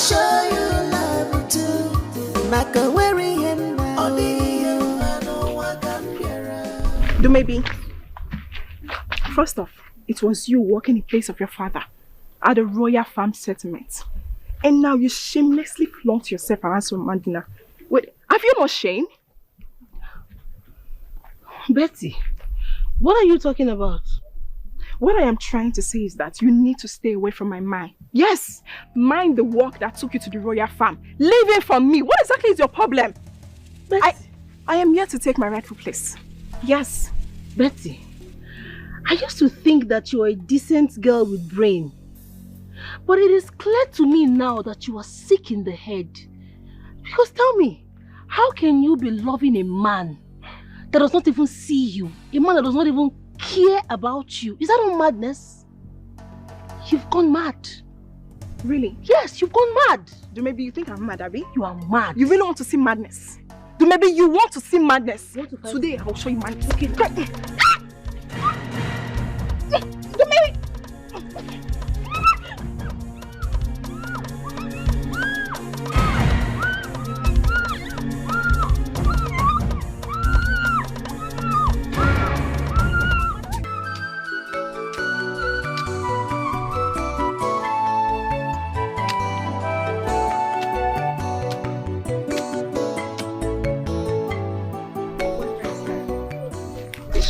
show you love too. Do maybe. First off, it was you walking in place of your father at the royal farm settlement. And now you shamelessly flaunt yourself around some man dinner. Wait, have you no shame? Betty, what are you talking about? What I am trying to say is that you need to stay away from my mind. Yes, mind the work that took you to the royal farm. Leave it from me. What exactly is your problem? Betty. I am here to take my rightful place. Yes. Betty, I used to think that you were a decent girl with brain. But it is clear to me now that you are sick in the head. Because tell me, how can you be loving a man that does not even see you? A man that does not even care about you? Is that not madness? You've gone mad. Really? Yes, you've gone mad. Do maybe you think I'm mad, Abby? You are mad. You really want to see madness? Do maybe you want to see madness? Today I will show you madness. Okay. Do maybe.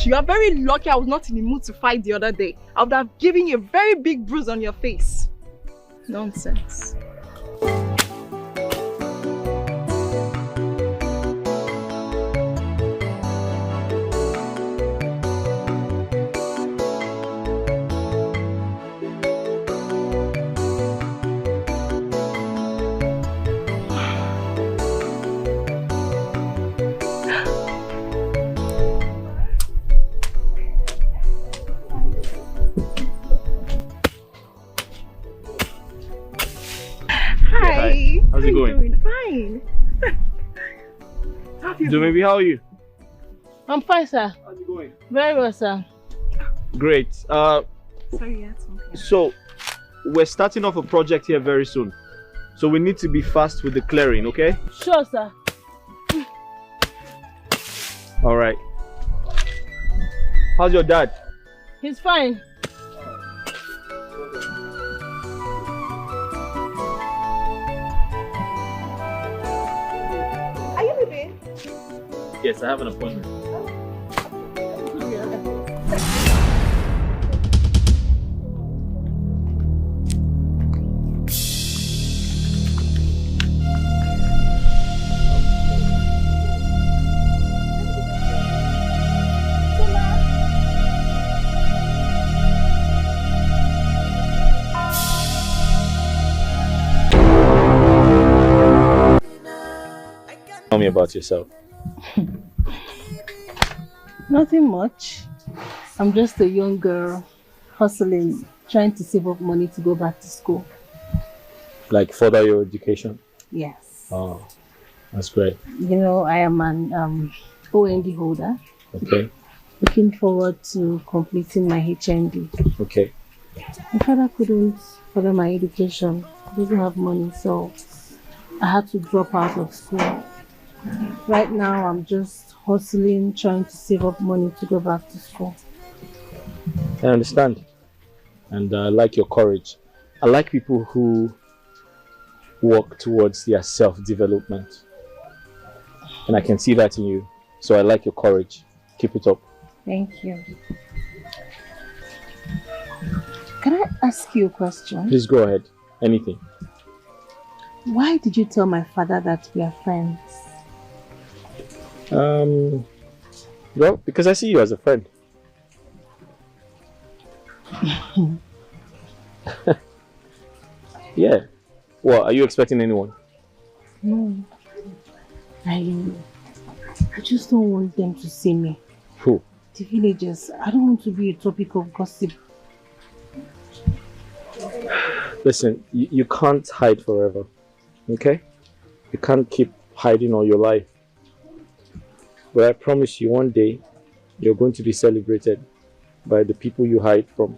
You are very lucky I was not in the mood to fight the other day. I would have given you a very big bruise on your face. Nonsense. How's it going? Fine. Maybe how are you? I'm fine, sir. How's it going? Very well, sir. Great. Sorry, yeah, so we're starting off a project here very soon. So we need to be fast with the clearing, okay? Sure, sir. All right. How's your dad? He's fine. Yes, I have an appointment. Tell me about yourself. Nothing much. I'm just a young girl hustling, trying to save up money to go back to school. Like further your education? Yes. Oh, that's great. You know, I am an OND holder. Okay. Looking forward to completing my HND. Okay. My father couldn't further my education. He doesn't have money, so I had to drop out of school. Right now, I'm just hustling, trying to save up money to go back to school. I understand. And I like your courage. I like people who work towards their self-development. And I can see that in you. So I like your courage. Keep it up. Thank you. Can I ask you a question? Please go ahead. Anything. Why did you tell my father that we are friends? Well, because I see you as a friend. Yeah. Well, are you expecting anyone? No. I just don't want them to see me. Who? The villagers. I don't want to be a topic of gossip. Listen, you can't hide forever. Okay? You can't keep hiding all your life. But I promise you, one day, you're going to be celebrated by the people you hide from.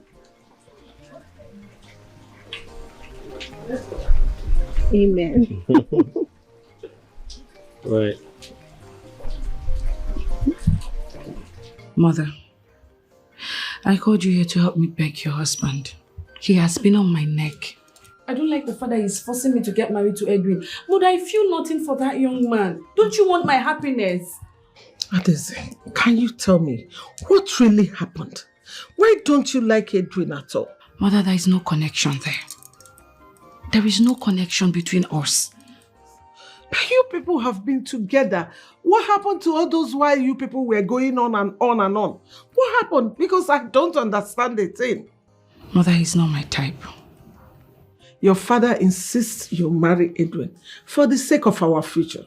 Amen. Right. Mother, I called you here to help me beg your husband. He has been on my neck. I don't like the fact that he's forcing me to get married to Edwin. But I feel nothing for that young man. Don't you want my happiness? Adeze, can you tell me what really happened? Why don't you like Edwin at all? Mother, there is no connection there. There is no connection between us. You people have been together. What happened to all those while you people were going on and on and on? What happened? Because I don't understand the thing. Mother, he's not my type. Your father insists you marry Edwin for the sake of our future.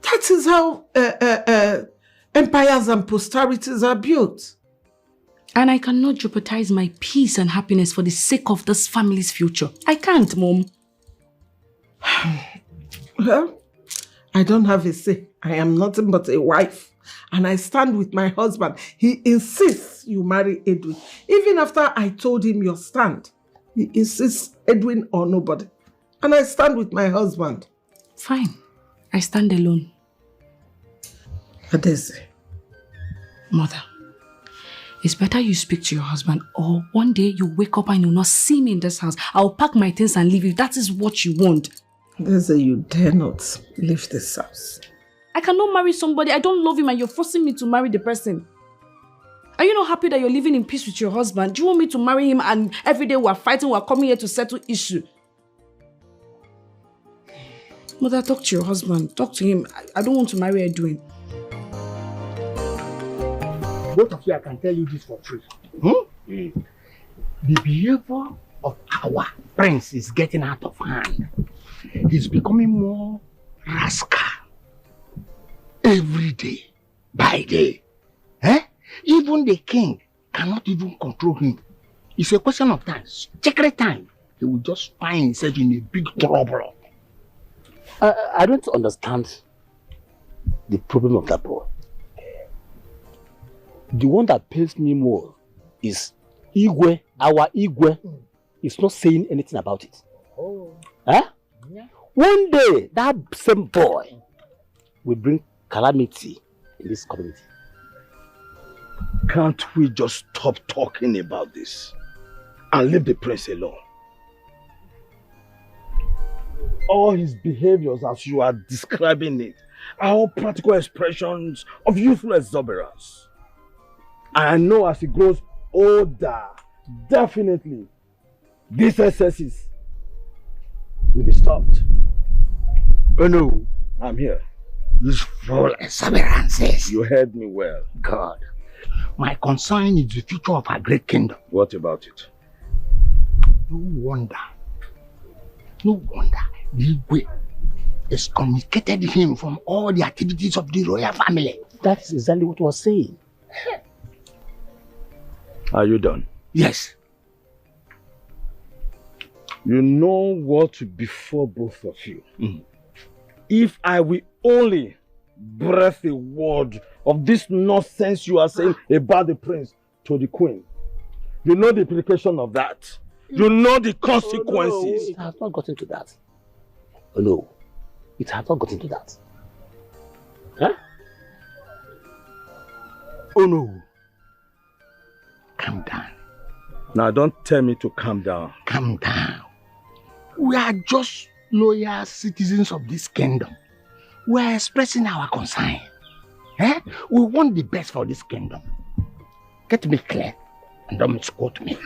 That is how empires and posterities are built. And I cannot jeopardize my peace and happiness for the sake of this family's future. I can't, Mom. Well, I don't have a say. I am nothing but a wife. And I stand with my husband. He insists you marry Edwin. Even after I told him your stand. He insists Edwin or nobody. And I stand with my husband. Fine. I stand alone. Adeze. Mother, it's better you speak to your husband, or one day you wake up and you'll not see me in this house. I'll pack my things and leave you. That is what you want. Adeze, you dare not leave this house. I cannot marry somebody. I don't love him and you're forcing me to marry the person. Are you not happy that you're living in peace with your husband? Do you want me to marry him and every day we're fighting, we're coming here to settle issue? Mother, talk to your husband. Talk to him. I don't want to marry Edwin. Both of you, I can tell you this for free. The behavior of our prince is getting out of hand. He's becoming more rascal every day by day. Even the king cannot even control him. It's a question of time. Secret time. He will just find himself in a big trouble. I don't understand the problem of that boy. The one that pains me more is Igwe, our Igwe, is not saying anything about it. Oh. Huh? Yeah. One day, that same boy will bring calamity in this community. Can't we just stop talking about this and leave the prince alone? All his behaviors as you are describing it are all practical expressions of youthful exuberance. I know as he grows older, definitely, these excesses will be stopped. Oh no, I'm here. Youthful exuberances. You heard me well. God. My concern is the future of our great kingdom. What about it? No wonder the way excommunicated him from all the activities of the royal family. That is exactly what I was saying. Are you done? Yes. You know what will befall both of you. If I will only breath a word of this nonsense you are saying about the prince to the queen. You know the implication of that. You know the consequences. It has not gotten to that. Oh no, it has not gotten to that. Huh? Oh no. Calm down. Now don't tell me to calm down. Calm down. We are just loyal citizens of this kingdom. We are expressing our concern. We want the best for this kingdom. Get me clear and don't misquote me.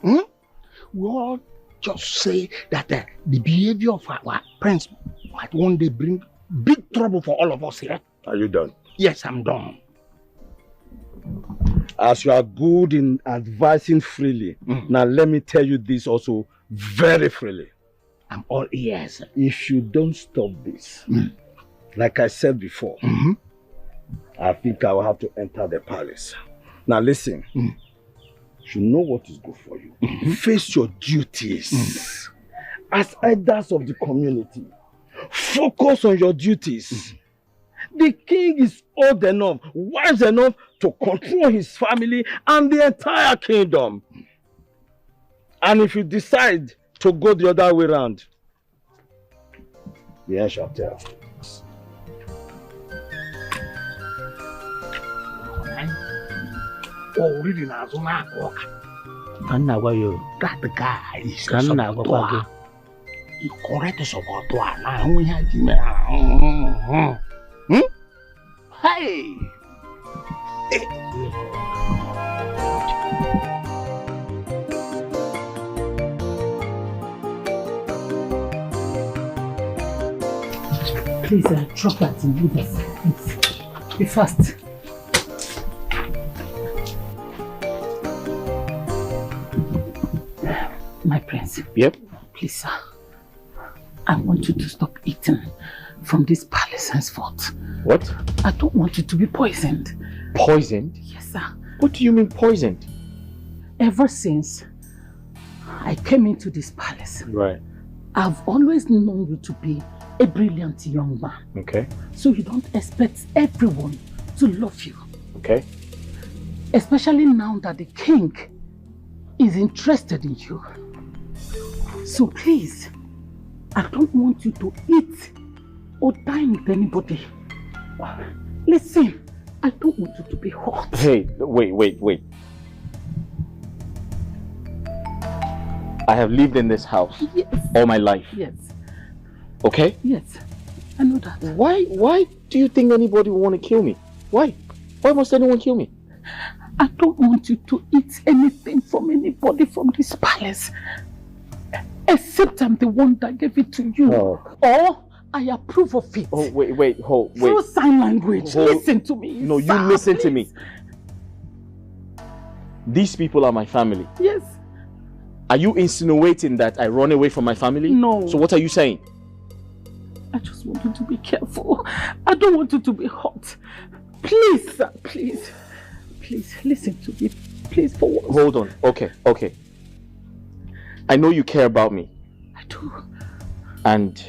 We all just say that the behavior of our prince might one day bring big trouble for all of us here. Are you done? Yes, I'm done. As you are good in advising freely, now let me tell you this also very freely. I'm all ears. If you don't stop this, like I said before, I think I will have to enter the palace. Now listen, you know what is good for you. Face your duties. As elders of the community, focus on your duties. The king is old enough, wise enough to control his family and the entire kingdom. And if you decide to go the other way around, The end shall tell. Oh, reading as on our walk. Can I you? That the guy is Can I go? You correct us about what? Now we have to. Hey! Please, drop that and do this. Please. Be fast. My prince. Yep. Please, sir. I want you to stop eating from this palace henceforth. What? I don't want you to be poisoned. Poisoned? Yes, sir. What do you mean poisoned? Ever since I came into this palace, Right. I've always known you to be a brilliant young man. Okay. So you don't expect everyone to love you. Okay. Especially now that the king is interested in you. So please, I don't want you to eat or dine with anybody. Listen, I don't want you to be hot. Hey, wait. I have lived in this house all my life. Yes. Okay? Yes, I know that. Why do you think anybody will want to kill me? Why? Why must anyone kill me? I don't want you to eat anything from anybody from this palace. Except I'm the one that gave it to you. Oh. Or I approve of it. Oh, wait. Through sign language. Listen to me. No, you sir, listen to please. me. These people are my family. Yes. Are you insinuating that I run away from my family? No. So what are you saying? I just want you to be careful. I don't want you to be hot. Please, sir, please. Please, listen to me. Please, for once. Hold on. Okay. I know you care about me. I do. And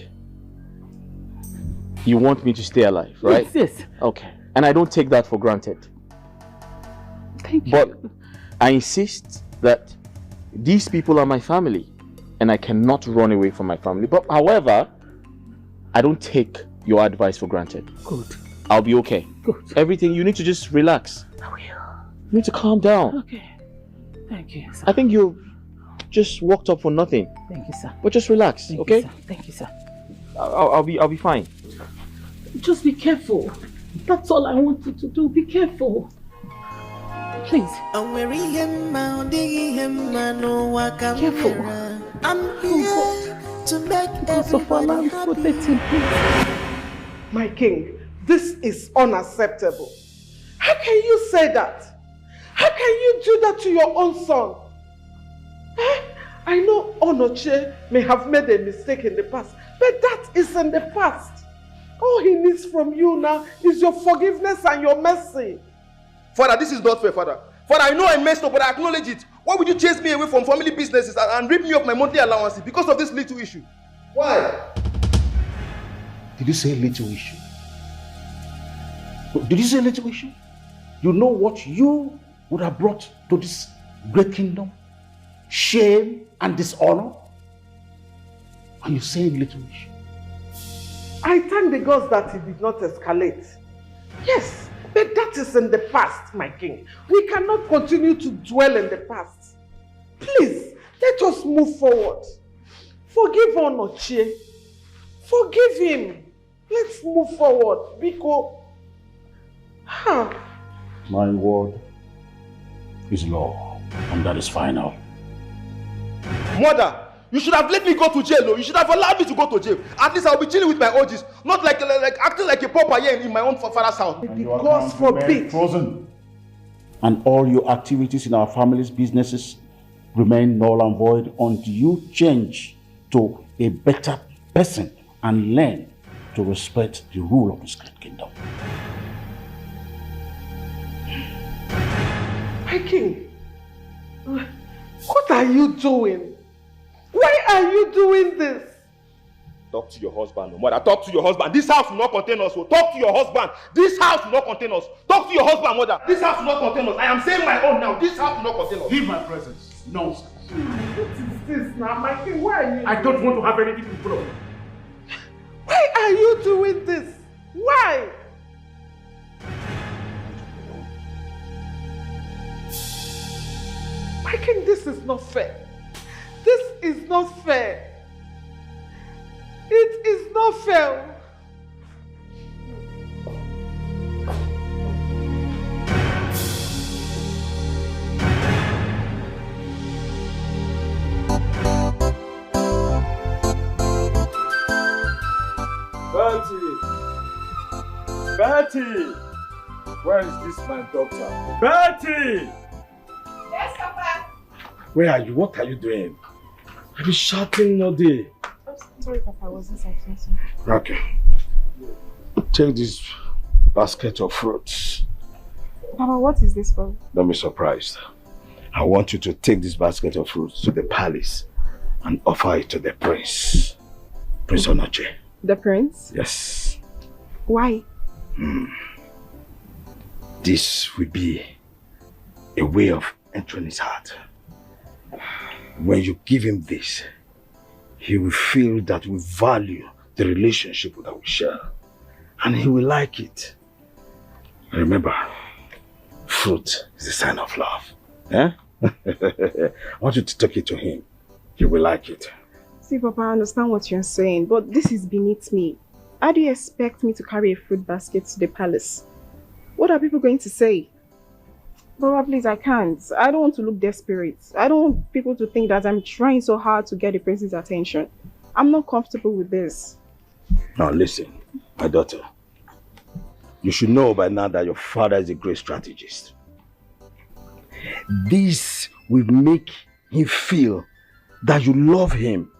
you want me to stay alive, right? Yes. Okay. And I don't take that for granted. Thank you. But I insist that these people are my family and I cannot run away from my family. But however, I don't take your advice for granted. Good. I'll be okay. Good. Everything, you need to just relax. I will. You need to calm down. Okay. Thank you, sir. I think you just walked up for nothing. Thank you, sir. But just relax, Thank okay? You, sir. Thank you, sir. I'll be fine. Just be careful. That's all I want you to do. Be careful. Please. Careful. I'm here to make everybody happy. My king, this is unacceptable. How can you say that? How can you do that to your own son? I know Onoche may have made a mistake in the past, but that is in the past. All he needs from you now is your forgiveness and your mercy. Father, this is not fair, Father. Father, I know I messed up, but I acknowledge it. Why would you chase me away from family businesses and rip me of my monthly allowances because of this little issue? Why? Did you say little issue? Did you say little issue? You know what you would have brought to this great kingdom? Shame and dishonor? And you say little issue? I thank the gods that it did not escalate. Yes, but that is in the past, my king. We cannot continue to dwell in the past. Please, let us move forward. Forgive Onochie. Forgive him. Let's move forward. Biko. My word is law, and that is final. Mother, you should have let me go to jail, though. You should have allowed me to go to jail. At least I'll be chilling with my OGs, not like acting like a pauper here in my own father's house. And your accounts remain frozen. And all your activities in our family's businesses remain null and void until you change to a better person and learn to respect the rule of this great kingdom. My king, what are you doing? Why are you doing this? Talk to your husband, Mother. Talk to your husband. This house will not contain us. So talk to your husband. This house will not contain us. Talk to your husband, Mother. This house will not contain us. I am saying my own now. This house will not contain us. Leave my presence. Nonsense. What is this now, my king? Why are you? I don't want to have anything to follow. Why Why are you doing this? Why? My king, this is not fair. This is not fair. It is not fair. Betty! Where is this my daughter? Betty! Yes, Papa. Where are you? What are you doing? I've been shouting all day. Oh, sorry, Papa. I was inside something. Okay. Take this basket of fruits. Papa, what is this for? Don't be surprised. I want you to take this basket of fruits to the palace and offer it to the prince. Prince Onoche. The prince? Yes. Why? This will be a way of entering his heart. When you give him this, he will feel that we value the relationship that we share. And he will like it. Remember, fruit is a sign of love. Eh? I want you to take it to him. He will like it. See, Papa, I understand what you're saying, but this is beneath me. How do you expect me to carry a fruit basket to the palace? What are people going to say? Papa, please, I can't. I don't want to look desperate. I don't want people to think that I'm trying so hard to get the prince's attention. I'm not comfortable with this. Now listen, my daughter. You should know by now that your father is a great strategist. This will make him feel that you love him.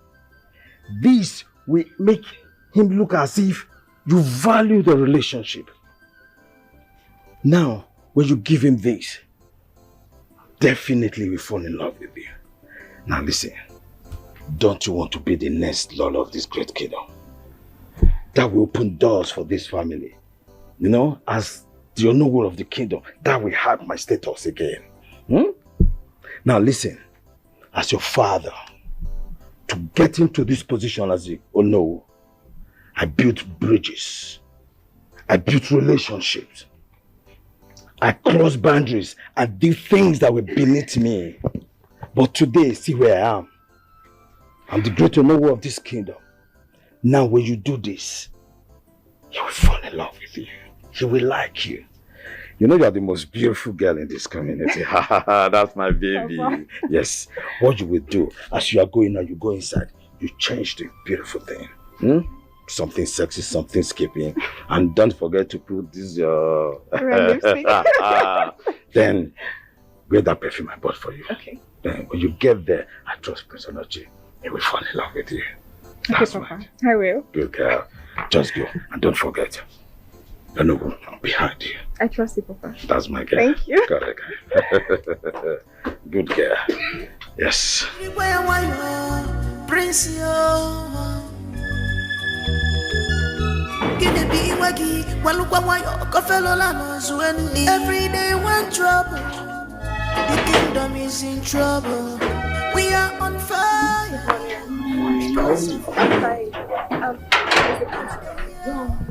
This will make him look as if you value the relationship. Now, when you give him this, definitely will fall in love with you. Now listen, don't you want to be the next lord of this great kingdom? That will open doors for this family. You know, as the Nollywood of the kingdom, that will help my status again. Now listen, as your father, to get into this position as the Ono, I built bridges. I built relationships. I crossed boundaries and did things that were beneath me. But today, see where I am. I'm the great Ono of this kingdom. Now when you do this, he will fall in love with you. He will like you. You know you are the most beautiful girl in this community. That's my baby. Yes. What you will do, as you are going now, you go inside, you change the beautiful thing. Something sexy, something skipping. And don't forget to put this then get that perfume I bought for you. Okay. Then when you get there, I trust Prince Onoche. He will fall in love with you. That's okay, Papa. I will. Good girl. Just go. And don't forget. I'm behind you. I trust you, Papa. That's my girl. Thank you. Correct. Good girl. Yes. Prince, every day one trouble, the kingdom is in trouble. We are on fire.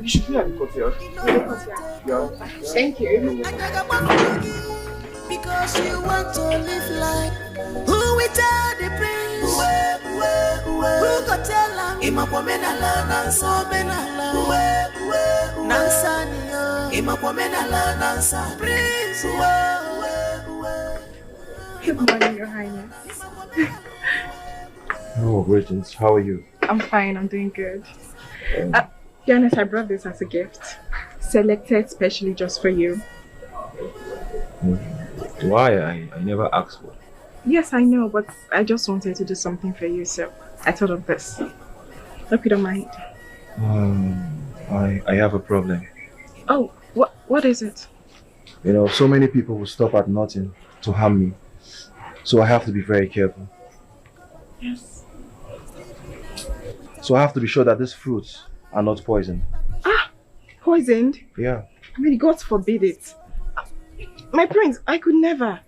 You should be at the courtyard. Yeah. Thank you. Because you want to live like who we tell the prince. Who go tell him? Imapomenala nansa benala. Nansa niyo. Imapomenala nansa prince. Good morning, Your Highness. Oh, greetings. How are you? I'm fine. I'm doing good. Your Highness, I brought this as a gift. Selected specially just for you. Why? I never asked for it. Yes, I know, but I just wanted to do something for you, so I thought of this. Hope you don't mind. I have a problem. Oh, what is it? You know, so many people will stop at nothing to harm me. So I have to be very careful. Yes. So I have to be sure that these fruits are not poisoned. Ah, poisoned? Yeah. I mean, God forbid it. My prince, I could never.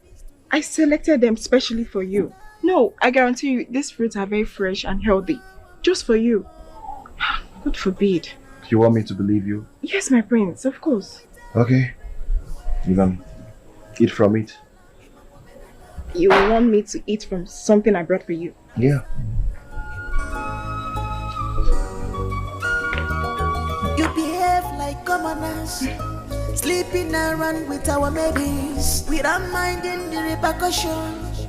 I selected them specially for you. No, I guarantee you, these fruits are very fresh and healthy. Just for you. God forbid. You want me to believe you? Yes, my prince, of course. Okay. You can eat from it. You want me to eat from something I brought for you? Yeah. You behave like commoners, sleeping around with our maidens, without minding the repercussions.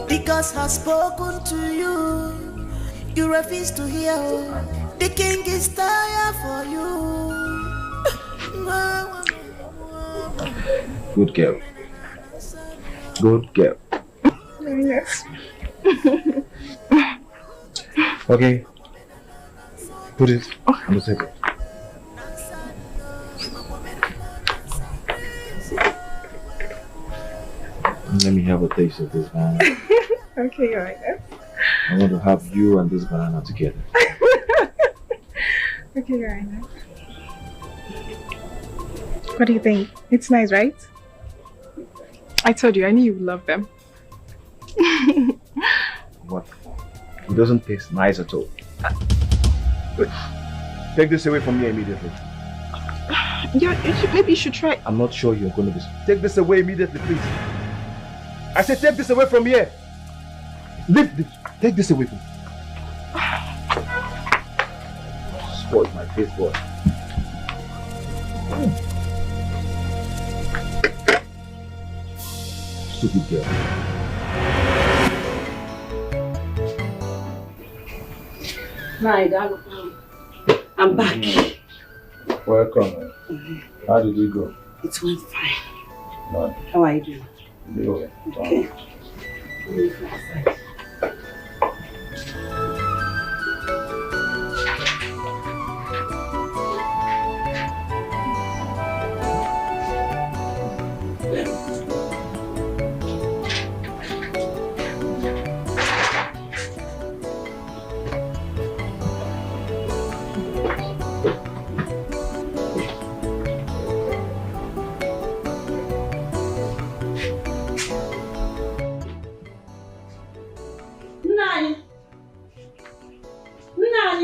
The gods have spoken to you, you refuse to hear. The king is tired for you. Good girl. Good girl. Yes. Okay. Put it on the table. Let me have a taste of this banana. Okay, alright then. I want to have you and this banana together. Okay, alright then. What do you think? It's nice, right? I told you, I knew you would love them. What? It doesn't taste nice at all. Wait. Take this away from me immediately. Yeah, maybe you should try. I'm not sure you're going to be. Take this away immediately, please. I said take this away from here. Leave this. Take this away from me. Spoiled my face, boy. Stupid girl. Naija, I'm back. Welcome. How did you go? It went fine. No. How are you doing? Okay.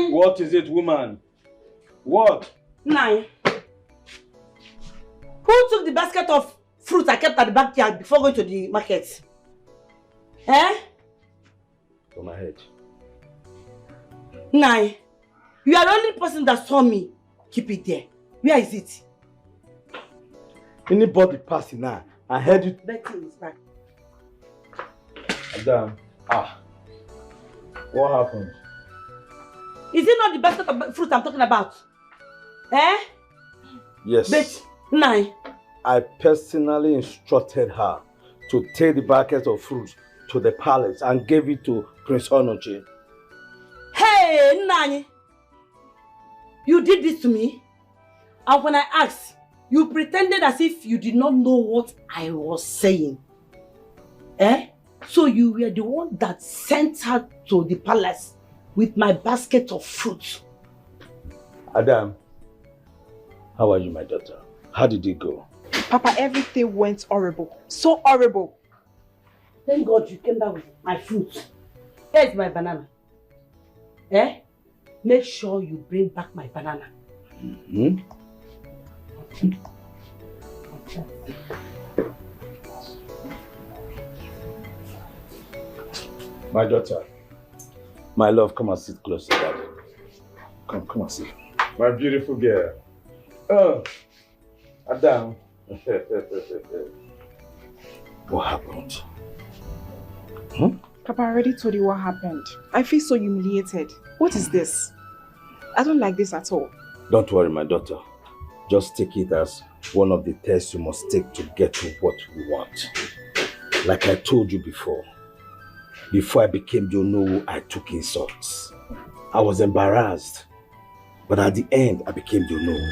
What is it, woman? What? Nine. Who took the basket of fruit I kept at the backyard before going to the market? Eh? On my head. Nine. You are the only person that saw me keep it there. Where is it? Anybody passing now, I heard you. Betty is back. Madam. What happened? Is it not the basket of fruit I'm talking about? Eh? Yes. Betty. Nine. I personally instructed her to take the basket of fruit to the palace and gave it to Prince Onoche. Hey, Nani! You did this to me? And when I asked, you pretended as if you did not know what I was saying. Eh? So you were the one that sent her to the palace with my basket of fruit. Adam, how are you, my daughter? How did it go? Papa, everything went horrible. So horrible. Thank God you came back with my fruit. Here's my banana. Eh? Make sure you bring back my banana. Mm-hmm. My daughter, my love, come and sit close to Daddy. Come and sit. My beautiful girl. Oh, Adam. What happened? Papa, I already told you what happened. I feel so humiliated. What is this? I don't like this at all. Don't worry, my daughter. Just take it as one of the tests you must take to get to what we want. Like I told you before I became the Onowu, I took insults. I was embarrassed. But at the end, I became the Onowu.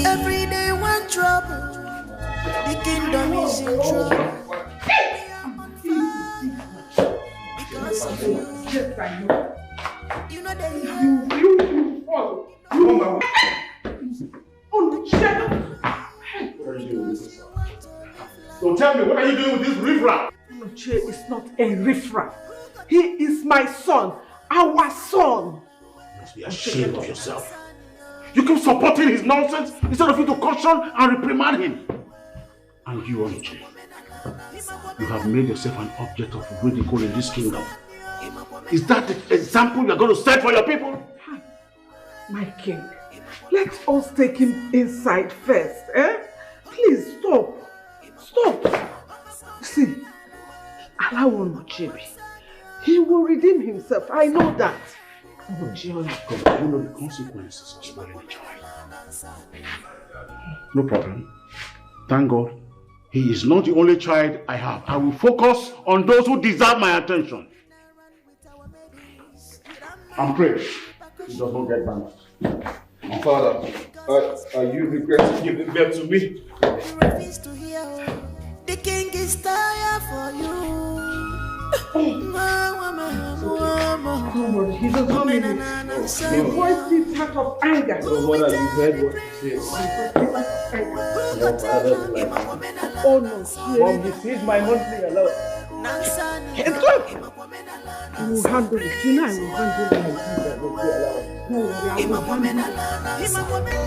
Every day one trouble, the kingdom is in trouble. Because of you. You know that you Oh, shut up! What are you doing with this? So tell me, what are you doing with this riffraff? Noche is not a riffraff. He is my son, our son. You must be ashamed of yourself. You keep supporting his nonsense instead of you to caution and reprimand him. And you, Onichi, you have made yourself an object of ridicule in this kingdom. Is that the example you are going to set for your people? My king, let us take him inside first, eh? Please, stop. Stop. See, allow Onichi. He will redeem himself. I know that. But you know the consequences of spoiling a child. No problem. Thank God, he is not the only child I have. I will focus on those who deserve my attention. I'm praying he does not get banished. My father, are you regretting giving birth to me? The king is tired for you. Don't worry, he does not mean it. The voice is part of anger. No, mother, you heard what he said. Oh no, Mom, this is my monthly allowance. I will handle it. You know I will handle it. No worry, I will handle it.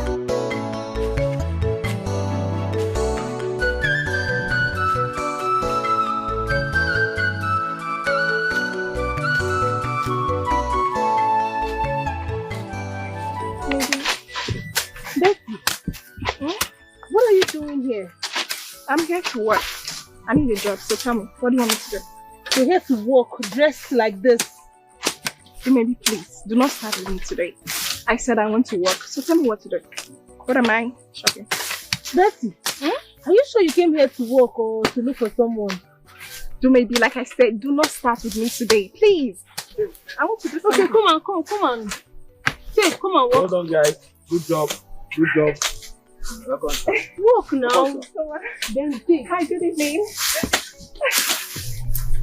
What are you doing here? I'm here to work. I need a job, so tell me, what do you want me to do? You're here to work dressed like this. Maybe please, do not start with me today. I said I want to work, so tell me what to do. What am I? Shopping. Betty, are you sure you came here to work or to look for someone? Maybe, like I said, do not start with me today, please. I want to do something. Okay, come on. Say, come on, work. Hold on, guys. Good job. Walk now. Then take. Hi, good evening.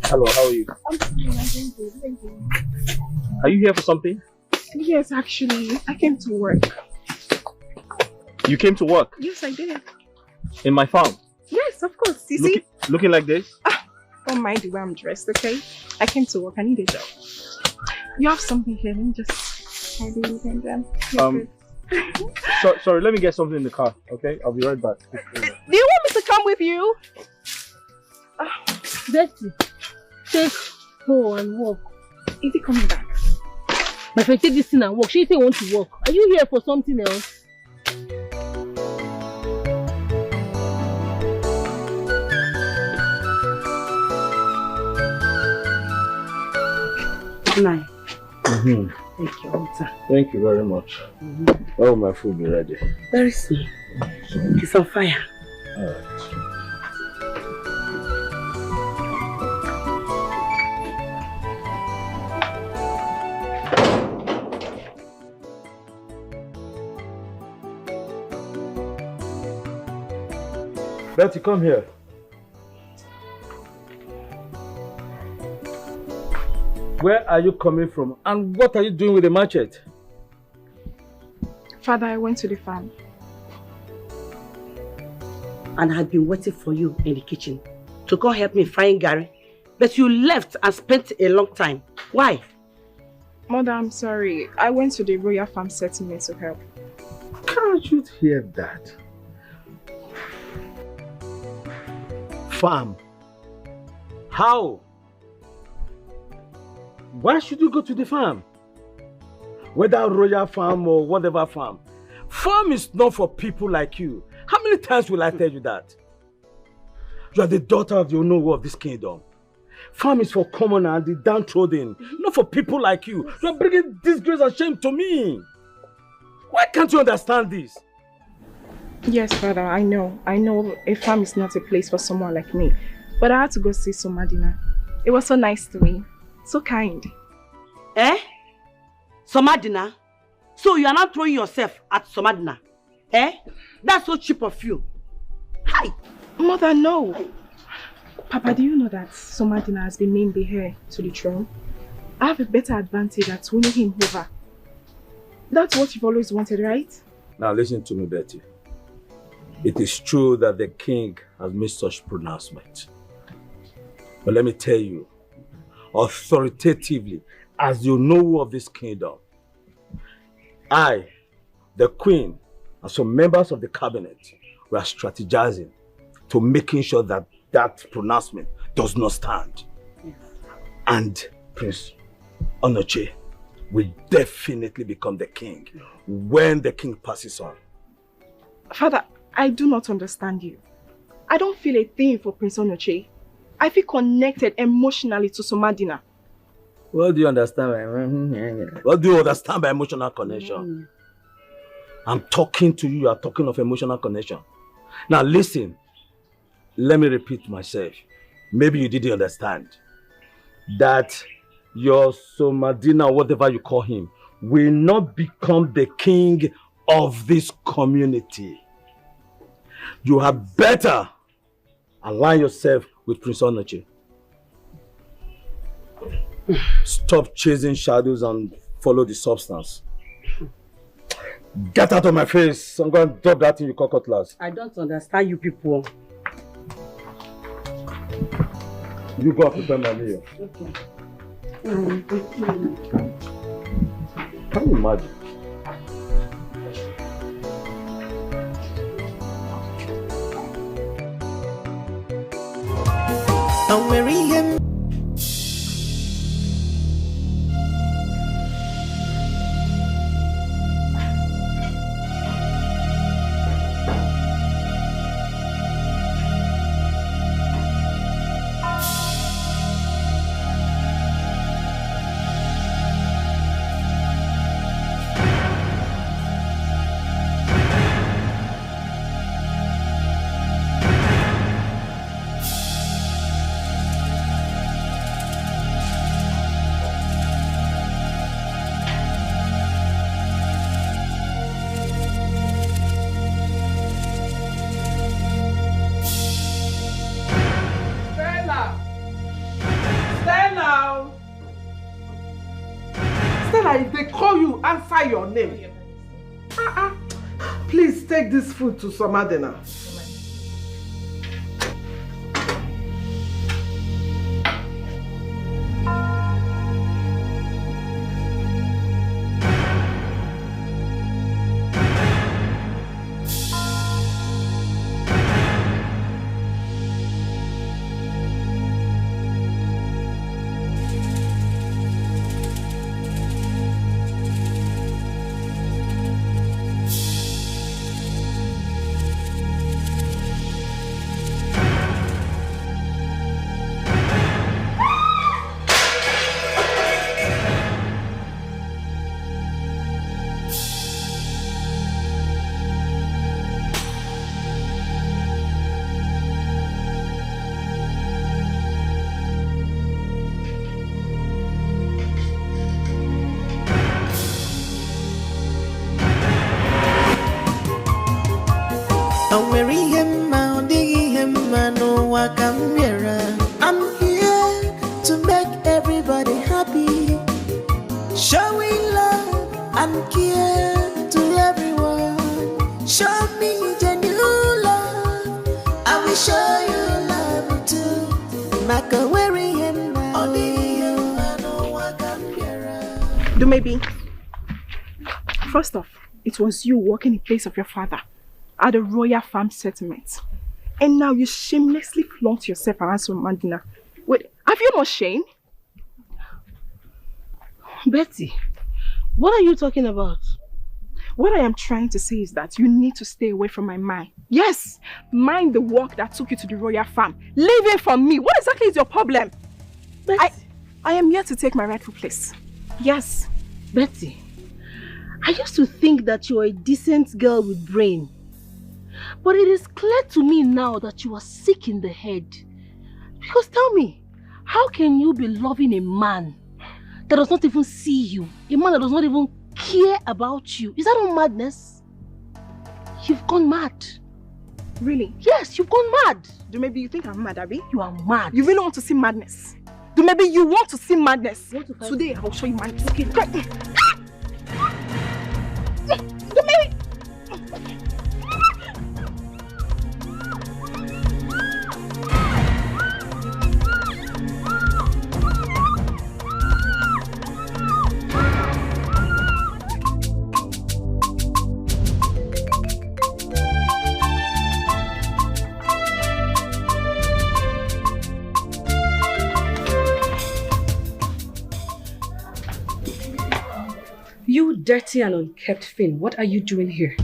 Hello, how are you? I'm doing good. Thank you. Are you here for something? Yes, actually, I came to work. You came to work? Yes, I did. In my farm? Yes, of course. You see? Looking like this? Don't mind the way I'm dressed, okay? I came to work. I need a job. You have something here. Let me just... Sorry, let me get something in the car, okay? I'll be right back. Do you want me to come with you? Betty, take go and walk. Is he coming back? My friend, take this thing and walk. She say want to walk. Are you here for something else? Nine. Thank you, Walter. Thank you very much. When will my food be ready? Very soon. It's on fire. Alright. Betty, come here. Where are you coming from and what are you doing with the machete? Father, I went to the farm. And I had been waiting for you in the kitchen to come help me frying Gary. But you left and spent a long time. Why? Mother, I'm sorry. I went to the royal farm settlement to help. Can't you hear that? Farm? How? Why should you go to the farm? Whether royal farm or whatever farm. Farm is not for people like you. How many times will I tell you that? You are the daughter of the Onowu of this kingdom. Farm is for commoner and the downtrodden, not for people like you. You are bringing disgrace and shame to me. Why can't you understand this? Yes, Father, I know. I know a farm is not a place for someone like me. But I had to go see Somadina. It was so nice to me. So kind. Eh? Somadina? So you are not throwing yourself at Somadina? Eh? That's so cheap of you. Hi! Mother, no. Papa, do you know that Somadina has been named the heir to the throne? I have a better advantage at winning him over. That's what you've always wanted, right? Now listen to me, Betty. It is true that the king has made such pronouncement. But let me tell you, authoritatively as the Onowu of this kingdom. I, the Queen, and some members of the cabinet were strategizing to making sure that that pronouncement does not stand. And Prince Onoche will definitely become the king when the king passes on. Father, I do not understand you. I don't feel a thing for Prince Onoche. I feel connected emotionally to Somadina. What do you understand by what do you understand by emotional connection? I'm talking to you, you are talking of emotional connection. Now listen, let me repeat myself. Maybe you didn't understand. That your Somadina, whatever you call him, will not become the king of this community. You had better align yourself with Prince Onoche. Stop chasing shadows and follow the substance. Get out of my face. I'm going to drop that in your cutlass. I don't understand you people. You go and prepare my meal. Okay. Can you imagine? I'll marry him. If they call you, answer your name. Please take this food to Somadina. I'm here to make everybody happy, showing love and care to everyone. Show me genuine love, I will show you love too. Do maybe. First off, it was you walking in place of your father at the royal farm settlement. And now you shamelessly flaunt yourself around Somadina. Wait, have you no shame? Betty, what are you talking about? What I am trying to say is that you need to stay away from my mind. Yes, mind the work that took you to the royal farm. Leave it from me. What exactly is your problem? Betty. I am here to take my rightful place. Yes. Betty, I used to think that you were a decent girl with brain. But it is clear to me now that you are sick in the head. Because tell me, how can you be loving a man that does not even see you? A man that does not even care about you? Is that not madness? You've gone mad. Really? Yes, you've gone mad. Do maybe you think I'm mad, Abby? You are mad. You really want to see madness? Do maybe you want to see madness? Today I will show you madness. Okay. Do maybe... dirty and unkept thing. What are you doing here?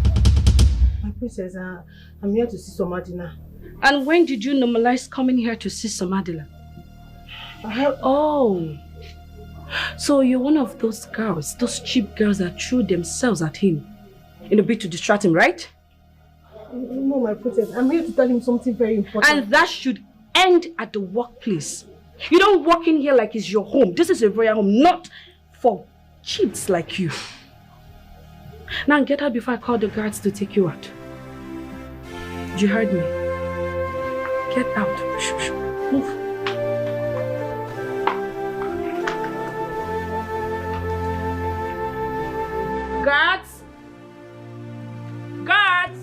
My princess, I'm here to see Somadina. And when did you normalize coming here to see Somadila? Oh. So you're one of those girls, those cheap girls that threw themselves at him in a bid to distract him, right? No, my princess. I'm here to tell him something very important. And that should end at the workplace. You don't walk in here like it's your home. This is a royal home, not for cheats like you. Now get out before I call the guards to take you out. You heard me. Get out. Move. Guards! Guards!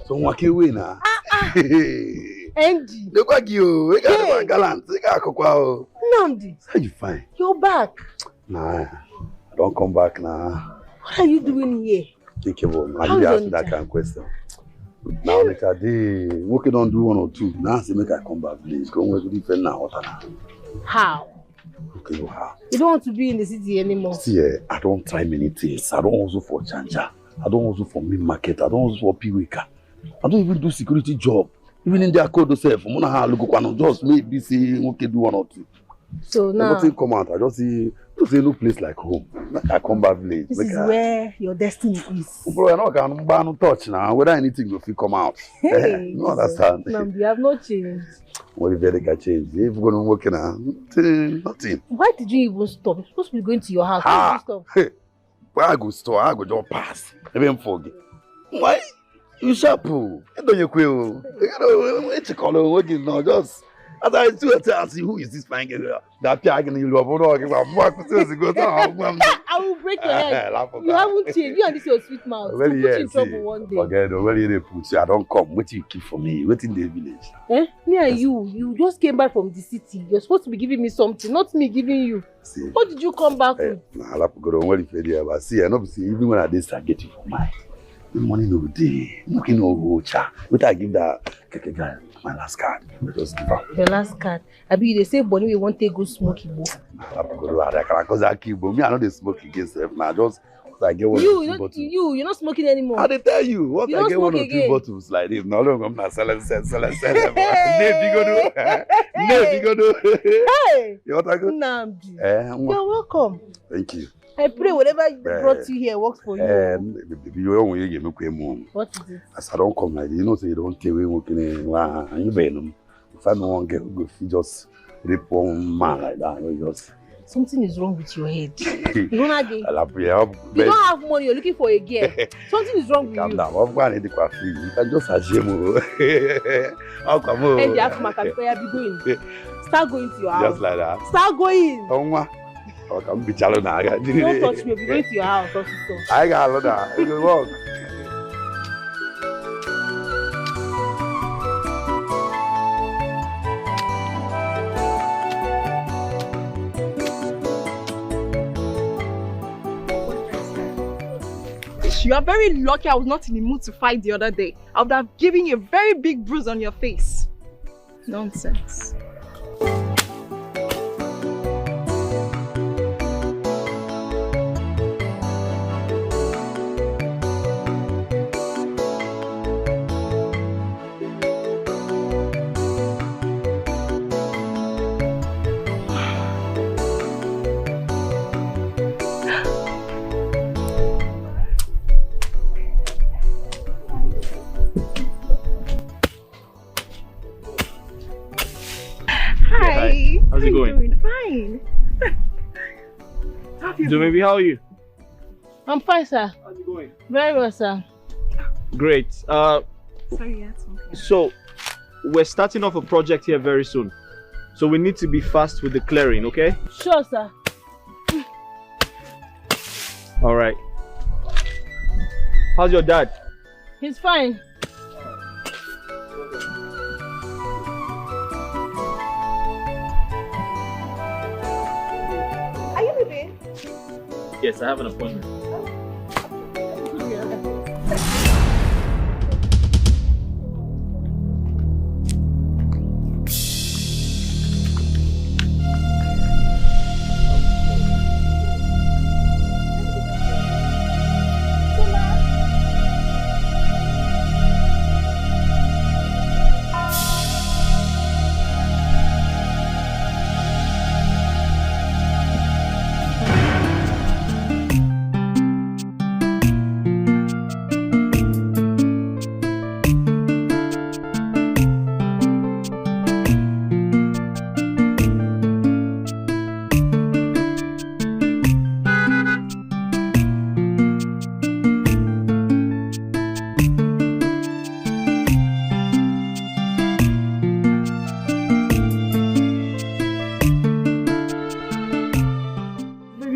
Someone can win now. Andy. Look at you. We got gallant. We got Kokwa. Namdi. How you fine? You're back. Nah, I don't come back now. What are you doing here? Think about it. I did ask that kind of question. Now, make a day. What can I do 1 or 2? Now, say make I come back, please. Come with the friend now. How? Okay, how? You don't want to be in the city anymore. See, I don't try many things. I don't also for Chanja. I don't also for main market. I don't also for Piwika. I don't even do security job. Even in their code yourself, I'm gonna look just maybe say okay do 1 or 2. So now nothing come out. I just see no place like home. Like I come back village. This is where your destiny is. Bro, I know I can't touch now. Whether anything will come out. Hey, no understand. Namdi, you have not changed. What if they change? If you're gonna work now, nothing. Why did you even stop? You're supposed to be going to your house. Why did you stop? Hey, where I go store, I go just pass. Even forget. Why? You sharp. You don't you queue. You know, it's call working now. Just as I do it, I see who is this fine girl. That piano you love. I will break your head. You haven't changed. You and this your sweet mouth. Well, put you in trouble one day. Okay, no, where they put you? I don't come. What you keep for me? What in the village? Eh? Me and you just came back from the city. You're supposed to be giving me something, not me giving you. See, what did you come back with? Nah, I'll go on. What if you see? I know. See, even when I did start getting for mine. The money no day, looking no cha. But I give that keke guy my last card. Just give her. Your last card. I be they say Bonnie we want to go smoky bo. Because I keep me. I know they smoke against them. Now just I get 1 or 2 bottles. You're not smoking anymore. I did tell you. Once I get 1 or 2 bottles like this, now look, I'm not selling. Hey. You want to go? Namdi. You're welcome. Thank you. I pray whatever brought you here works for you. What is it? As I don't come like this, you know, say you don't take away working in you been. If I don't get go, just rip one man like that. You just something is wrong with your head. You don't have you don't have money. You're looking for a girl. Something is wrong with you. Calm down. I'm going to the coffee. You can just assume. How come? And the African be going. Start going to your house. Just like that. Start going. Don't be challenged now. Don't touch me. We're going to your house. I got a lot of it will work. You are very lucky I was not in the mood to fight the other day. I would have given you a very big bruise on your face. Nonsense. How's it going? Fine. Maybe how are you? I'm fine, sir. How's it going? Very well, sir. Great. Sorry, yeah, so we're starting off a project here very soon. So we need to be fast with the clearing, okay? Sure, sir. All right. How's your dad? He's fine. Yes, I have an appointment.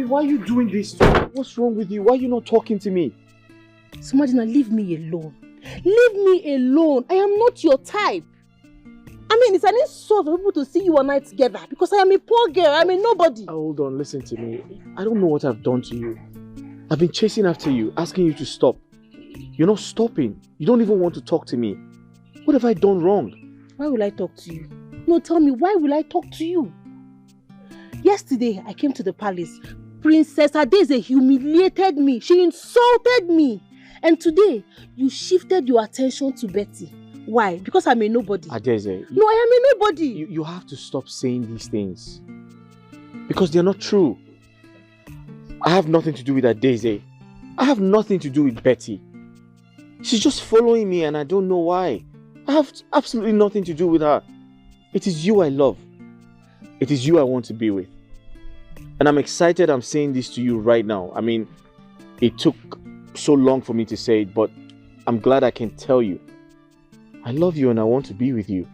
Why are you doing this to me? What's wrong with you? Why are you not talking to me? Somadina, leave me alone. Leave me alone. I am not your type. I mean, it's an insult for people to see you and I together because I am a poor girl. I'm a nobody. Hold on, listen to me. I don't know what I've done to you. I've been chasing after you, asking you to stop. You're not stopping. You don't even want to talk to me. What have I done wrong? Why will I talk to you? No, tell me, why will I talk to you? Yesterday, I came to the palace. Princess Adeze humiliated me. She insulted me. And today, you shifted your attention to Betty. Why? Because I'm a nobody. Adeze. No, I am a nobody. You have to stop saying these things. Because they're not true. I have nothing to do with Adeze. I have nothing to do with Betty. She's just following me and I don't know why. I have absolutely nothing to do with her. It is you I love. It is you I want to be with. And I'm excited I'm saying this to you right now. I mean, it took so long for me to say it, but I'm glad I can tell you. I love you and I want to be with you.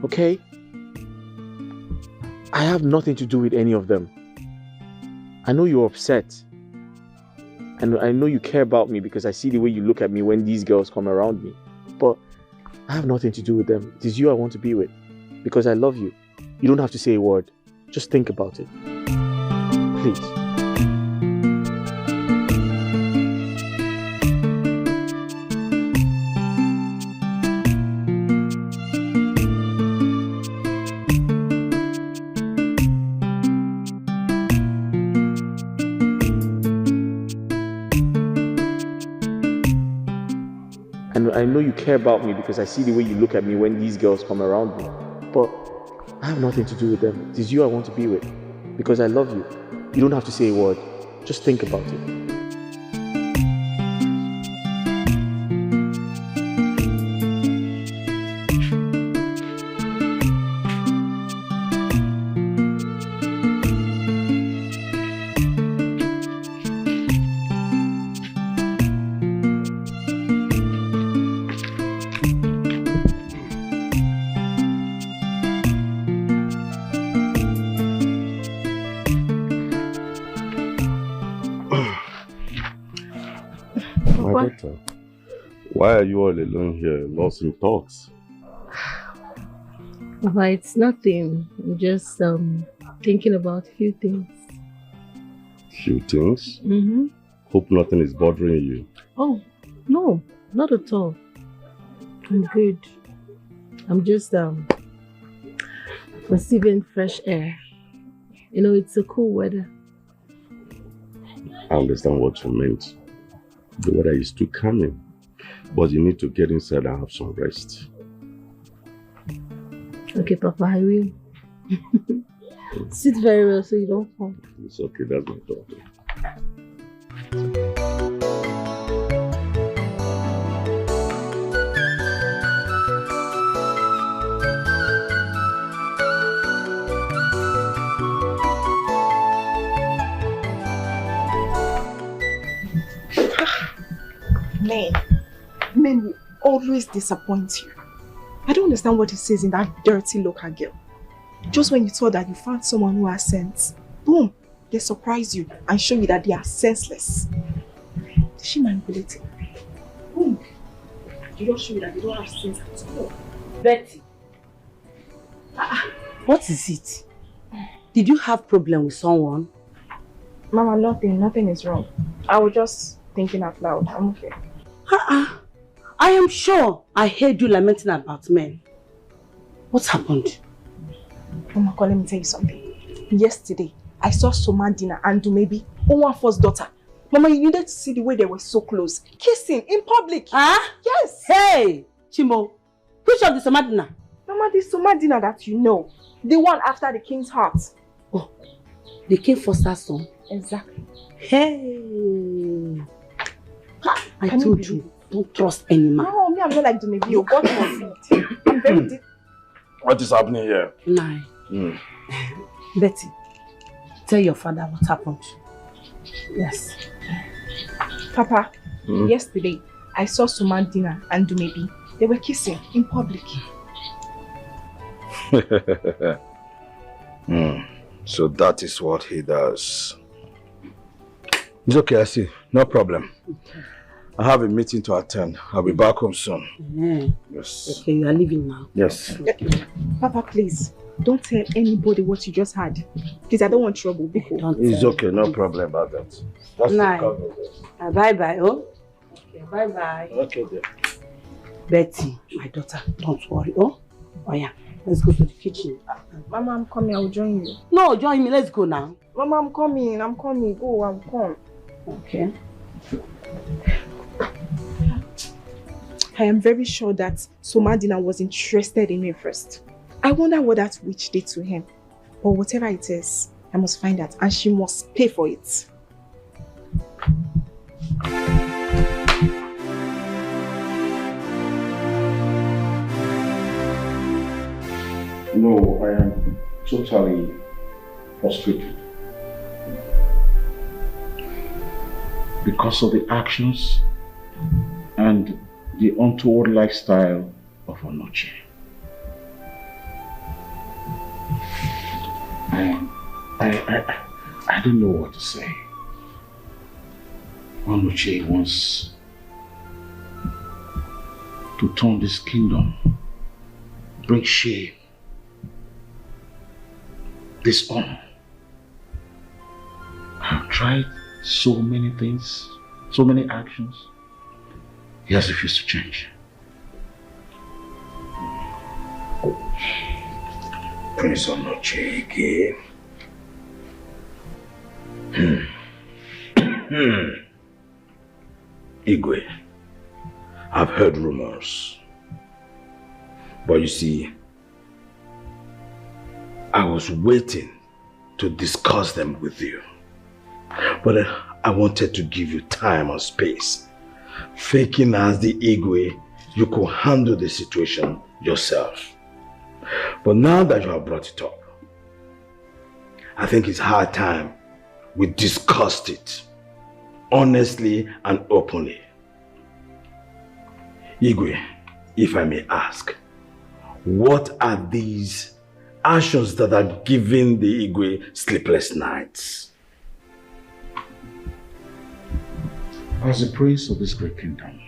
Okay? I have nothing to do with any of them. I know you're upset. And I know you care about me because I see the way you look at me when these girls come around me. But I have nothing to do with them. It is you I want to be with. Because I love you. You don't have to say a word. Just think about it. Please. And I know you care about me because I see the way you look at me when these girls come around me. But I have nothing to do with them. It is you I want to be with. Because I love you. You don't have to say a word. Just think about it. Why are you all alone here, lost in thoughts? Papa, it's nothing. I'm just thinking about a few things. Few things? Mm-hmm. Hope nothing is bothering you. Oh, no, not at all. I'm good. I'm just receiving fresh air. You know, it's a cool weather. I understand what you meant. The weather is too calming. But you need to get inside and have some rest. Okay, Papa, I will. Sit very well so you don't fall. It's okay, that's my daughter. Men will always disappoint you. I don't understand what it says in that dirty local girl. Just when you thought that you found someone who has sense, boom, they surprise you and show you that they are senseless. Did she manipulate you? Boom, you don't show you that they don't have sense at all. Betty, what is it? Did you have problem with someone? Mama, nothing is wrong. I was just thinking out loud. I'm okay. I am sure I heard you lamenting about men. What happened? Mama, let me tell you something. Yesterday, I saw Somadina and maybe Owafo's daughter. Mama, you needed to see the way they were so close. Kissing in public. Yes. Hey, Chimbo. Which of the Somadina? Mama, the Somadina that you know. The one after the king's heart. Oh, the king foster son? Exactly. Hey. I told you, don't trust any man. No, me, I'm not like Dumebi. You got my feet. I'm very deep. What is happening here? Nah. Betty, tell your father what happened. Yes. Papa, yesterday, I saw Somadina and Dumebi. They were kissing in public. So that is what he does. It's okay, I see. No problem. I have a meeting to attend. I'll be back home soon. Yes. Okay, you are leaving now. Yes. Papa, please, don't tell anybody what you just had. Please, I don't want trouble. It's okay, no problem about that. That's bye-bye, oh? Okay, bye-bye. Okay, dear. Betty, my daughter, don't worry, oh? Oh yeah, let's go to the kitchen. Mama, I'm coming. I will join you. No, join me. Let's go now. Mama, I'm coming. Go, I'll come. Okay. I am very sure that Somadina was interested in me first. I wonder what that witch did to him. But whatever it is, I must find out and she must pay for it. No, I am totally frustrated. Because of the actions and the untoward lifestyle of Onoche. I don't know what to say. Onoche wants to turn this kingdom, bring shame, dishonor. I've tried so many things, so many actions. He has refused to change. Prince Onoche again. Igwe, I've heard rumors. But you see, I was waiting to discuss them with you. But I wanted to give you time and space. Faking as the Igwe, you could handle the situation yourself. But now that you have brought it up, I think it's high time we discussed it honestly and openly. Igwe, if I may ask, what are these actions that are giving the Igwe sleepless nights? As the prince of this great kingdom,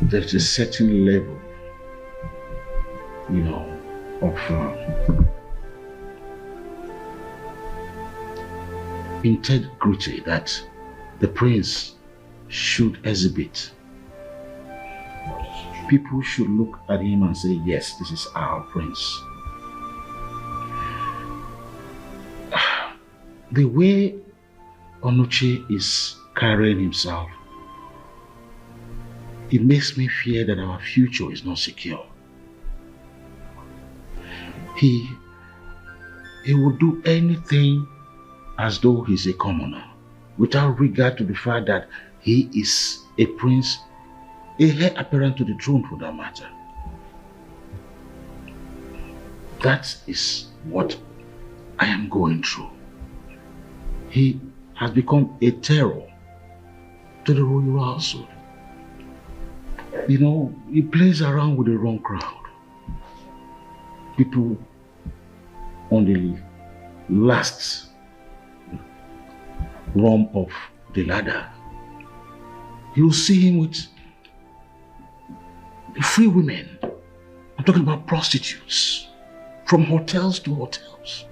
there's a certain level, of integrity that the prince should exhibit. People should look at him and say, yes, this is our prince. The way Onoche is carrying himself, it makes me fear that our future is not secure. He will do anything as though he's a commoner, without regard to the fact that he is a prince, a heir apparent to the throne for that matter. That is what I am going through. He has become a terror to the royal household. He plays around with the wrong crowd. People on the last rung of the ladder. You'll see him with free women. I'm talking about prostitutes from hotels to hotels,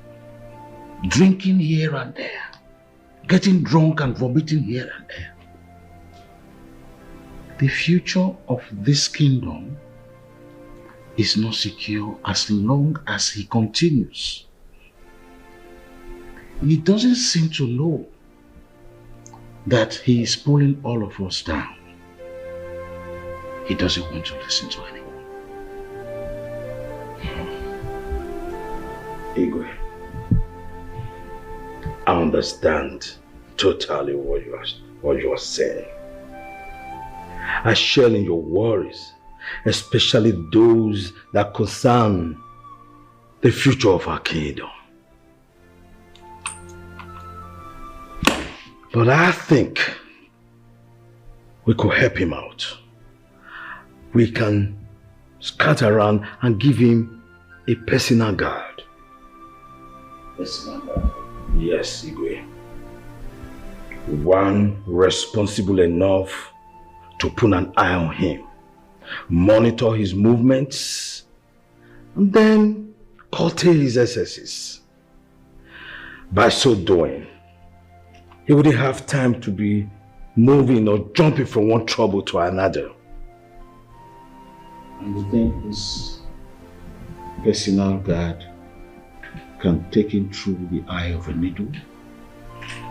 drinking here and there. getting drunk and vomiting here and there. The future of this kingdom is not secure as long as he continues. He doesn't seem to know that he is pulling all of us down. He doesn't want to listen to anyone. Igwe, I understand totally what you are saying. I share in your worries, especially those that concern the future of our kingdom. But I think we could help him out. We can scatter around and give him a personal guard. Personal guard? Yes, Igwe. One responsible enough to put an eye on him, monitor his movements, and then curtail his excesses. By so doing, he wouldn't have time to be moving or jumping from one trouble to another. And you think this personal guard can take him through the eye of a needle?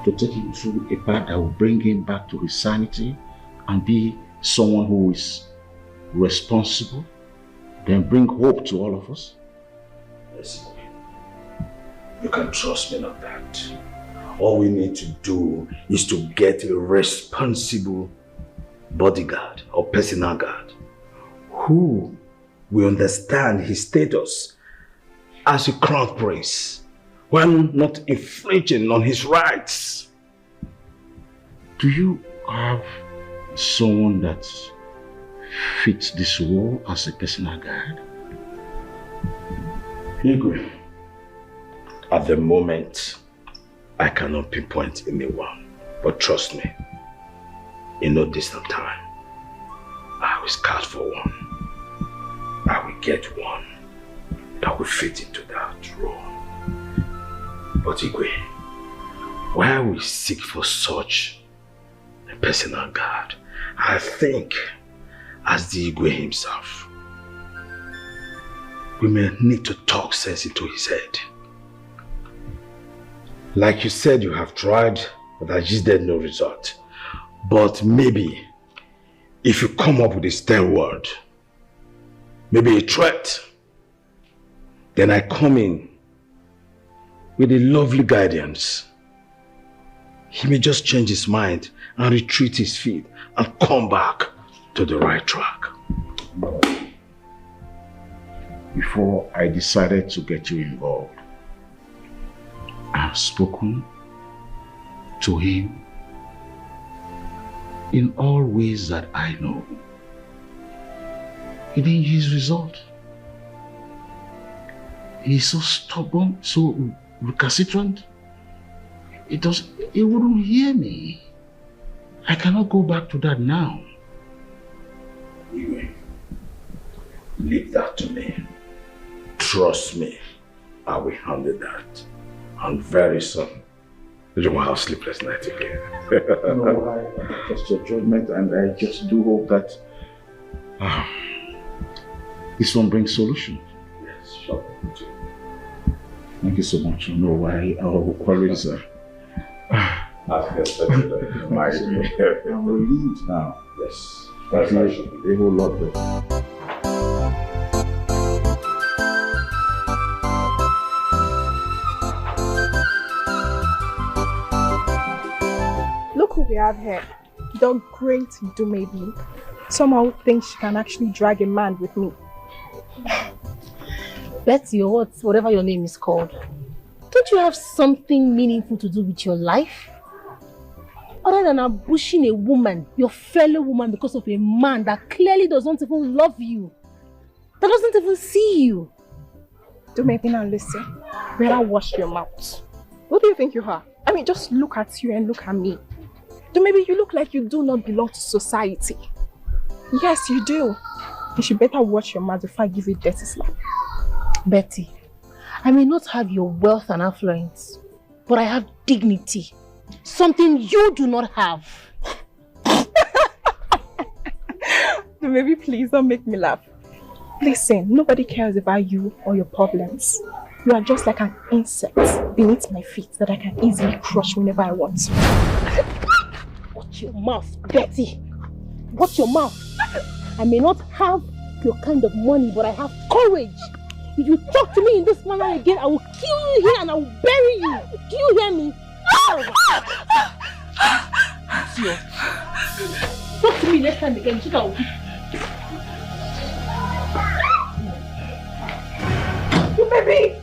To take him through a path that will bring him back to his sanity and be someone who is responsible, then bring hope to all of us? Yes, you can trust me on that. All we need to do is to get a responsible bodyguard or personal guard who will understand his status as a crown prince while not infringing on his rights. Do you have someone that fits this role as a personal guard? Igwe, at the moment, I cannot pinpoint anyone, but trust me, in no distant time, I will scout for one. I will get one that will fit into that role. But Igwe, while we seek for such a personal guard, I think, as the Igwe himself, we may need to talk sense into his head. Like you said, you have tried, but I just did no result. But maybe, if you come up with a stern word, maybe a threat, then I come in with a lovely guidance. He may just change his mind and retreat his feet and come back to the right track. Before I decided to get you involved, I've spoken to him in all ways that I know. He didn't use result. He's so stubborn, so recalcitrant. He wouldn't hear me. I cannot go back to that now. Anyway, leave that to me. Trust me, I will handle that. And very soon, you won't have sleepless nights again. No, I trust your judgment, and I just do hope that this one brings solution. Yes, sure. Thank you so much. You know why I always I'm relieved now. Yes, I feel a whole lot better. Look who we have here. The great Dumebi. Somehow thinks she can actually drag a man with me. Betty, or whatever your name is called, don't you have something meaningful to do with your life? Other than ambushing a woman, your fellow woman, because of a man that clearly doesn't even love you, that doesn't even see you. Dumebi, now listen. Better wash your mouth. What do you think you are? I mean, just look at you and look at me. Dumebi, you look like you do not belong to society. Yes, you do. You should better watch your mouth before I give you a dirty slap. Betty, I may not have your wealth and affluence, but I have dignity, Something you do not have. Maybe please don't make me laugh. Listen, nobody cares about you or your problems. You are just like an insect beneath my feet that I can easily crush whenever I want to. Watch your mouth, Betty. Watch your mouth. I may not have your kind of money, but I have courage. If you talk to me in this manner again, I will kill you here and I will bury you. Do you hear me? Talk to me next time again. Check out. You baby!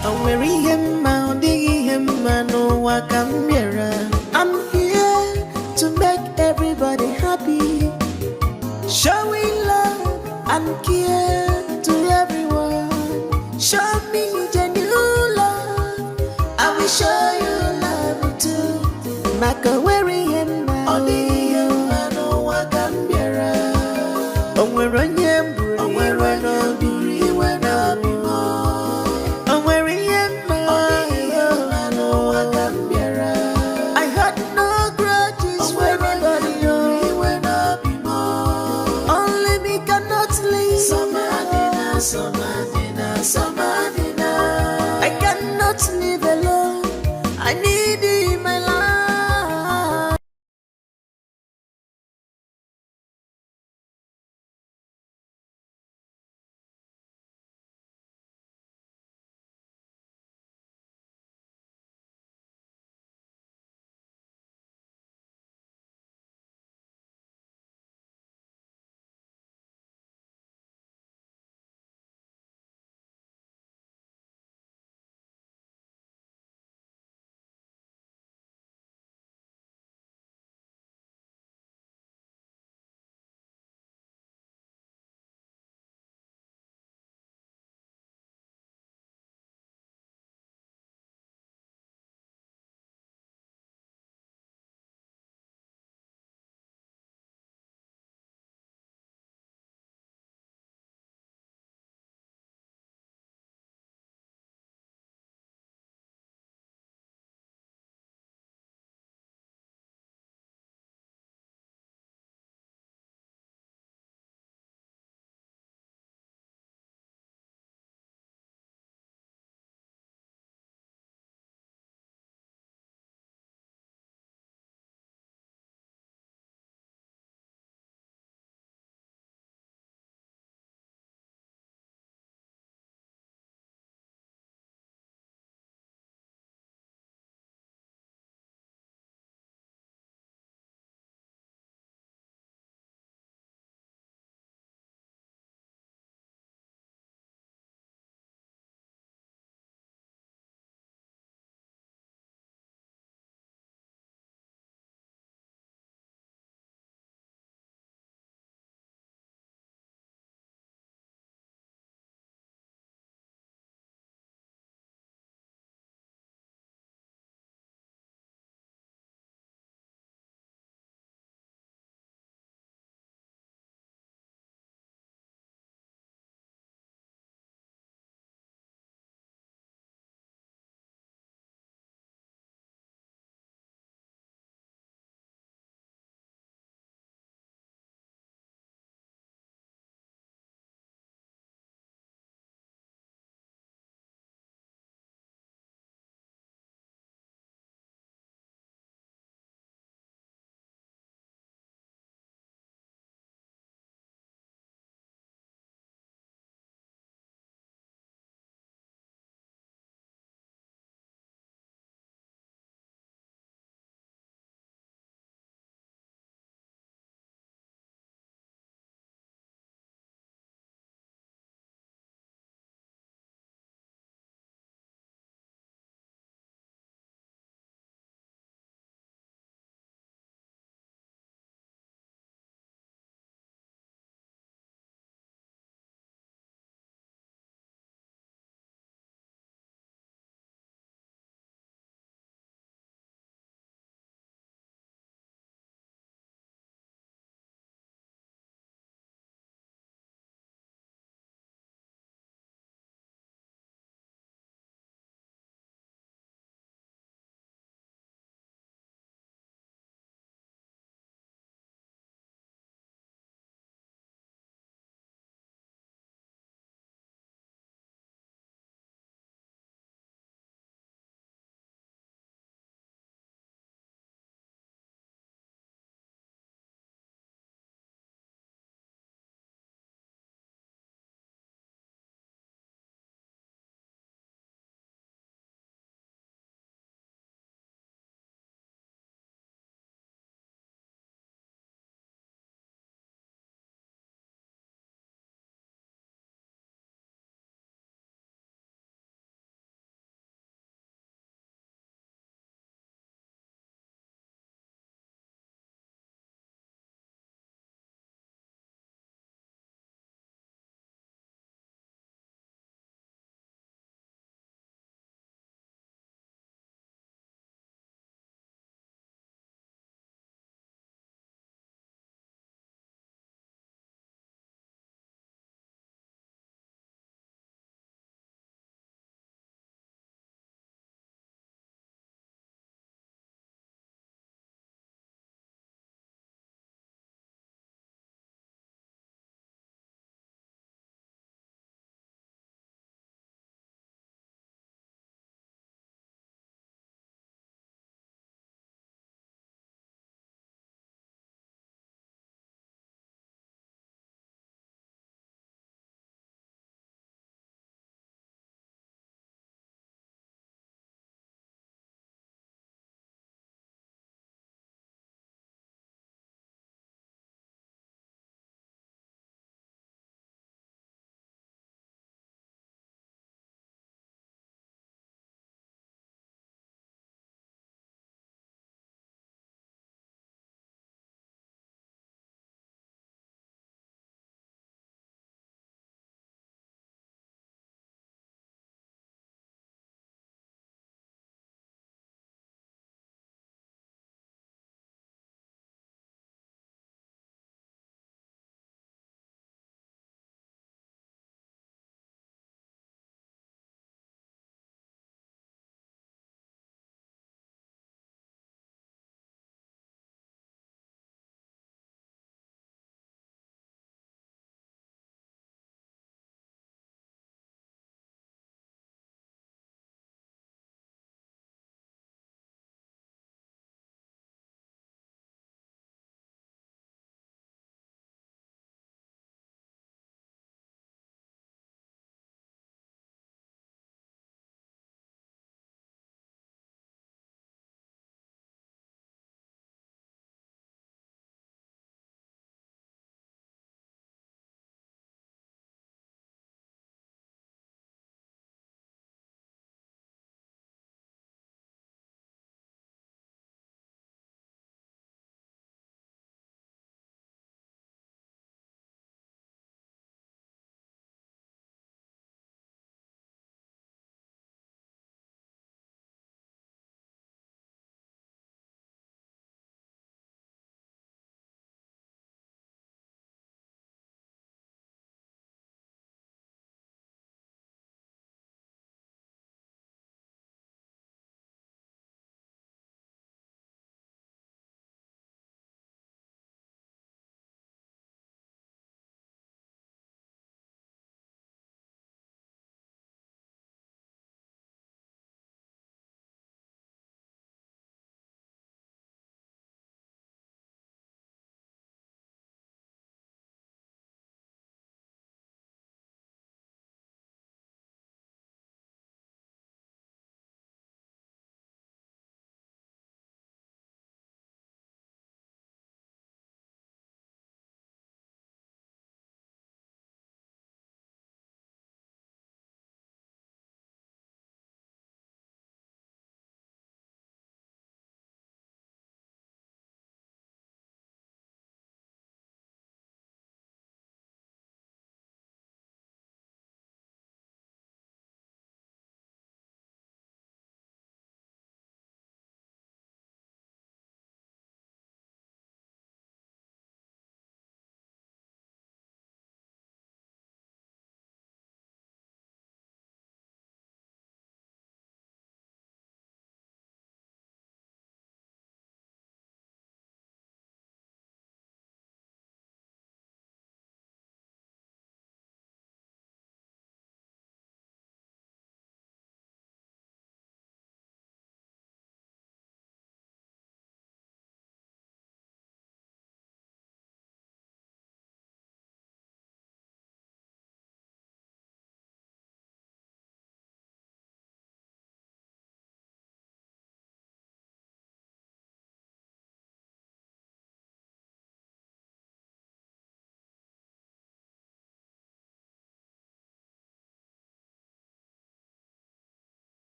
I'm wearing him, I'm digging him, no one can mirror. I'm here to make everybody happy, showing love and care to everyone. Show me genuine love, I will show you love too. Maka wearing him, I'm digging him, no one can mirror. I'm wearing him, I'm wearing him. Some